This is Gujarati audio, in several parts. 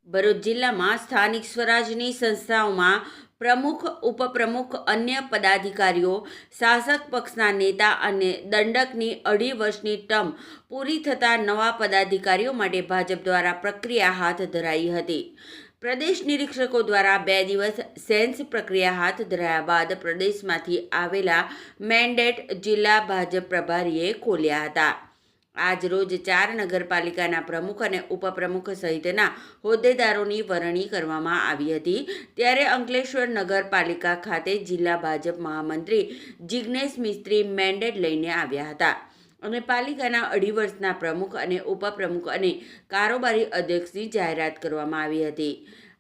ભરૂચ જિલ્લામાં સ્થાનિક સ્વરાજની સંસ્થાઓમાં પ્રમુખ, ઉપપ્રમુખ, અન્ય પદાધિકારીઓ, શાસક પક્ષના નેતા અને દંડકની 2.5 વર્ષની ટર્મ પૂરી થતાં નવા પદાધિકારીઓ માટે ભાજપ દ્વારા પ્રક્રિયા હાથ ધરાઈ હતી. પ્રદેશ નિરીક્ષકો દ્વારા 2 દિવસ સેન્સ પ્રક્રિયા હાથ ધરાયા બાદ પ્રદેશમાંથી આવેલા મેન્ડેટ જિલ્લા ભાજપ પ્રભારીએ ખોલ્યા હતા. આજ રોજ 4 નગરપાલિકાના પ્રમુખ અને ઉપપ્રમુખ સહિતના હોદ્દેદારોની વરણી કરવામાં આવી હતી. ત્યારે અંકલેશ્વર નગરપાલિકા ખાતે જિલ્લા ભાજપ મહામંત્રી જિગ્નેશ મિસ્ત્રી મેન્ડેટ લઈને આવ્યા હતા અને પાલિકાના 2.5 વર્ષના પ્રમુખ અને ઉપપ્રમુખ અને કારોબારી અધ્યક્ષની જાહેરાત કરવામાં આવી હતી.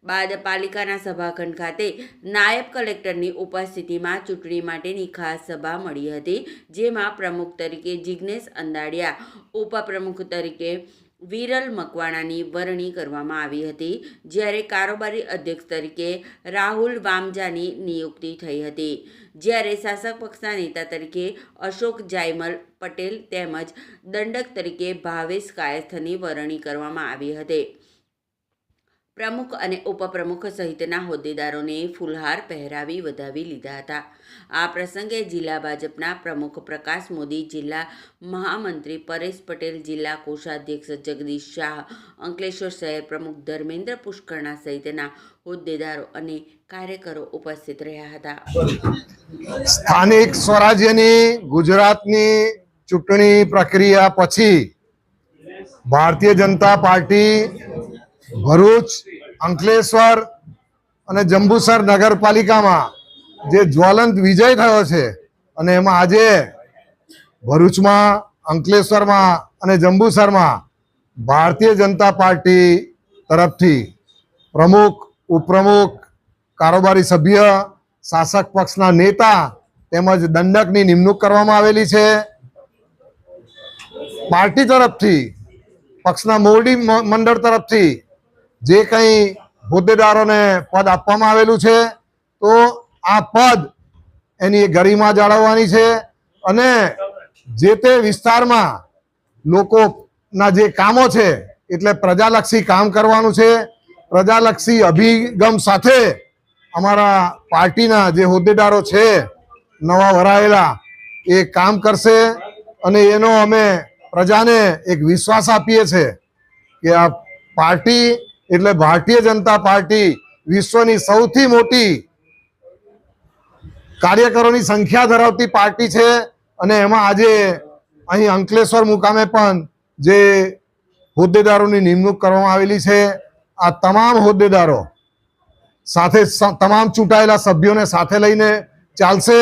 બાદ પાલિકાના સભાખંડ ખાતે નાયબ કલેક્ટરની ઉપસ્થિતિમાં ચૂંટણી માટેની ખાસ સભા મળી હતી, જેમાં પ્રમુખ તરીકે જિગ્નેશ અંદાડિયા, ઉપપ્રમુખ તરીકે વિરલ મકવાણાની વરણી કરવામાં આવી હતી, જ્યારે કારોબારી અધ્યક્ષ તરીકે રાહુલ વામજાની નિયુક્તિ થઈ હતી, જ્યારે શાસક પક્ષના નેતા તરીકે અશોક જાયમલ પટેલ તેમજ દંડક તરીકે ભાવેશ કાયસ્થની વરણી કરવામાં આવી હતી. પ્રમુખ અને ઉપપ્રમુખ સહિતના હોદ્દેદારોને ફૂલહાર પહેરાવી વધાવી લીધા હતા. આ પ્રસંગે જિલ્લા ભાજપના પ્રમુખ પ્રકાશ મોદી, જિલ્લા મહામંત્રી પરેશ પટેલ, જિલ્લા કોષાધ્યક્ષ જગદીશ શાહ, અંકલેશ્વર શહેર પ્રમુખ ધર્મેન્દ્ર પુષ્કરણા સહિતના હોદ્દેદારો અને કાર્યકરો ઉપસ્થિત રહ્યા હતા. સ્થાનિક સ્વરાજ્યની ગુજરાતની ચૂંટણી પ્રક્રિયા પછી ભારતીય જનતા પાર્ટી ભરૂચ, અંકલેશ્વર અને જંબુસર નગરપાલિકામાં જે જ્વલંત વિજય થયો છે અને એમાં આજે ભરૂચમાં, અંકલેશ્વરમાં અને જંબુસરમાં ભારતીય જનતા પાર્ટી તરફથી પ્રમુખ, ઉપપ્રમુખ, કારોબારી સભ્ય, શાસક પક્ષના નેતા તેમજ દંડકની નિમણૂક કરવામાં આવેલી છે. પાર્ટી તરફથી, પક્ષના મોવડી મંડળ તરફથી જે કંઈ હોદ્દેદારોને પદ આપવામાં આવેલું છે, તો આ પદ એની ગરિમા જાળવવાની છે અને જે તે વિસ્તારમાં લોકોના જે કામો છે એટલે પ્રજાલક્ષી કામ કરવાનું છે. પ્રજાલક્ષી અભિગમ સાથે અમારા પાર્ટીના જે હોદ્દેદારો છે નવા વરાયેલા એ કામ કરશે અને એનો અમે પ્રજાને એક વિશ્વાસ આપીએ છીએ કે આ પાર્ટી એટલે ભારતીય જનતા પાર્ટી વિશ્વની સૌથી મોટી કાર્યકરોની સંખ્યા ધરાવતી પાર્ટી છે અને એમાં આજે અહીં અંકલેશ્વર મુકામે પણ જે હોદ્દેદારોની નિમણૂક કરવામાં આવેલી છે, આ તમામ હોદ્દેદારો સાથે તમામ ચૂંટાયેલા સભ્યોને સાથે લઈને ચાલશે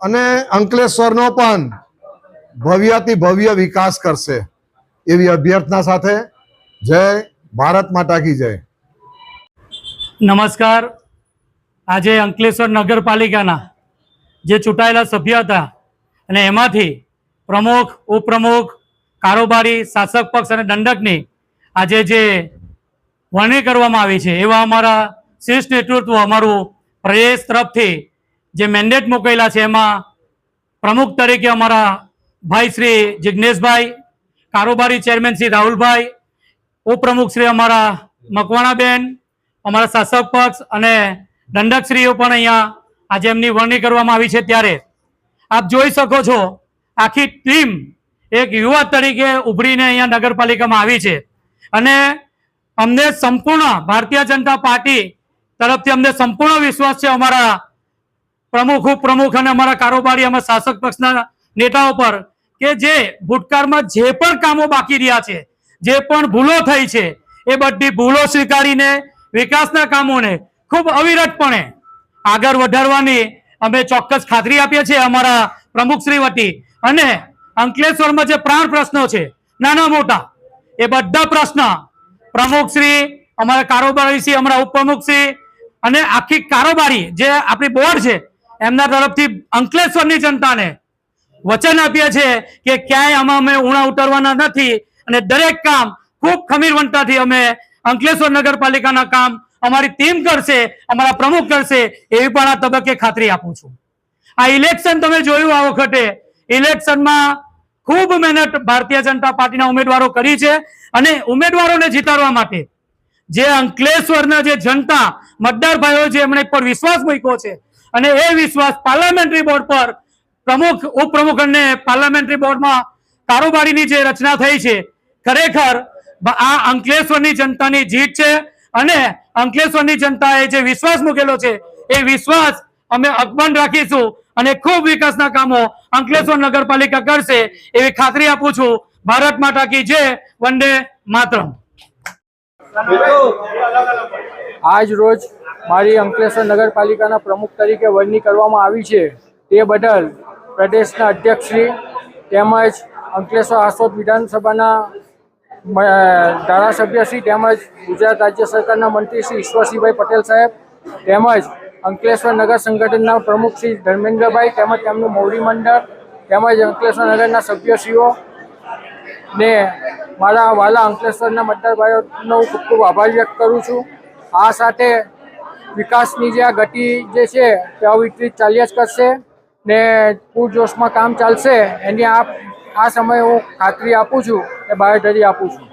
અને અંકલેશ્વરનો પણ ભવ્યથી ભવ્ય વિકાસ કરશે એવી અભ્યર્થના સાથે જય ભારત માતા કી જય. નમસ્કાર. આજે અંકલેશ્વર નગરપાલિકાના જે ચૂંટાયેલા સભ્ય હતા અને એમાંથી પ્રમુખ, ઉપપ્રમુખ, કારોબારી, શાસક પક્ષ અને દંડકની આજે જે વરણી કરવામાં આવી છે એવા અમારા શીર્ષ નેતૃત્વ, અમારું પ્રદેશ તરફથી જે મેન્ડેટ મોકલેલા છે એમાં પ્રમુખ તરીકે અમારા ભાઈ શ્રી જિગ્નેશભાઈ, કારોબારી ચેરમેન શ્રી રાહુલભાઈ, ઉપપ્રમુખ શ્રી અમારા મકવાણાબેન, અમારા શાસક પક્ષ અને દંડકશ્રીઓ પણ અહીંયા આજે એમની વરણી કરવામાં આવી છે. ત્યારે આપ જોઈ શકો છો આખી ટીમ એક યુવા તરીકે ઉભરીને અહીંયા નગરપાલિકામાં આવી છે અને અમને સંપૂર્ણ ભારતીય જનતા પાર્ટી તરફથી અમને સંપૂર્ણ વિશ્વાસ છે અમારા પ્રમુખ, ઉપપ્રમુખ અને અમારા કારોબારી, અમારા શાસક પક્ષના નેતાઓ પર કે જે ભૂતકાળમાં જે પણ કામો બાકી રહ્યા છે, જે પણ ભૂલો થઈ છે એ બધી ભૂલો સ્વીકારીને વિકાસના કામોને ખૂબ અવિરતપણે આગળ વધારવાની અમે ચોક્કસ ખાતરી આપીએ છીએ અમારા પ્રમુખશ્રી વતી. અને અંકલેશ્વરમાં જે પ્રાણ પ્રશ્નો છે નાના મોટા એ બધા પ્રશ્ન પ્રમુખશ્રી, અમારા કારોબારીશ્રી, અમારા ઉપપ્રમુખશ્રી અને આખી કારોબારી જે આપણી બોર્ડ છે એમના તરફથી અંકલેશ્વરની જનતાને વચન આપીએ છીએ કે ક્યાંય આમાં અમે ઊણા ઉતરવાના નથી અને દરેક કામ ખૂબ ખમીરવંતાથી અમે અંકલેશ્વર નગરપાલિકાના કામ અમારી ટીમ કરશે, અમારા પ્રમુખ કરશે એવી પણ આ તબક્કે ખાતરી આપું છું. આ ઇલેક્શન તમે જોયું, આ વખતે ઇલેક્શનમાં ખૂબ મહેનત ભારતીય જનતા પાર્ટીના ઉમેદવારો કરી છે અને ઉમેદવારોને જીતાડવા માટે જે અંકલેશ્વરના જે જનતા મતદાર ભાઈઓ જે એમણે પર વિશ્વાસ મૂક્યો છે અને એ વિશ્વાસ પાર્લામેન્ટરી બોર્ડ પર પ્રમુખ ઉપપ્રમુખ અને પાર્લામેન્ટરી બોર્ડમાં કારોબારીની જે રચના થઈ છે, ખરેખર આ અંકલેશ્વરની જનતાની જીત છે અને અંકલેશ્વરની જનતાએ જે વિશ્વાસ મૂકેલો છે એ વિશ્વાસ અમે અકબંધ રાખીશું અને ખૂબ વિકાસના કામો અંકલેશ્વર નગરપાલિકા કરશે એવી ખાતરી આપું છું. ભારત માતા કી જય, વંદે માતરમ. આજ રોજ મારી અંકલેશ્વર નગરપાલિકાના પ્રમુખ તરીકે વરણી કરવામાં આવી છે તે બદલ પ્રદેશના અધ્યક્ષશ્રી તેમજ અંકલેશ્વર આસોદ વિધાનસભાના ધારાસભ્યશ્રી તેમજ ગુજરાત રાજ્ય સરકારના મંત્રી શ્રી ઈશ્વરસિંહભાઈ પટેલ સાહેબ તેમજ અંકલેશ્વર નગર સંગઠનના પ્રમુખ શ્રી ધર્મેન્દ્રભાઈ તેમજ તેમનું મોવડી મંડળ તેમજ અંકલેશ્વર નગરના સભ્યશ્રીઓ ને મારા વાલા અંકલેશ્વરના મતદાર ભાઈઓનો ખૂબ ખૂબ આભાર વ્યક્ત કરું છું. આ સાથે વિકાસની જે આ ગતિ જે છે તે અવિચલિત ચાલ્યા જ કરશે ને પૂરજોશમાં કામ ચાલશે એની આ સમયે હું ખાતરી આપું છું, એ બાહેધરી આપું છું.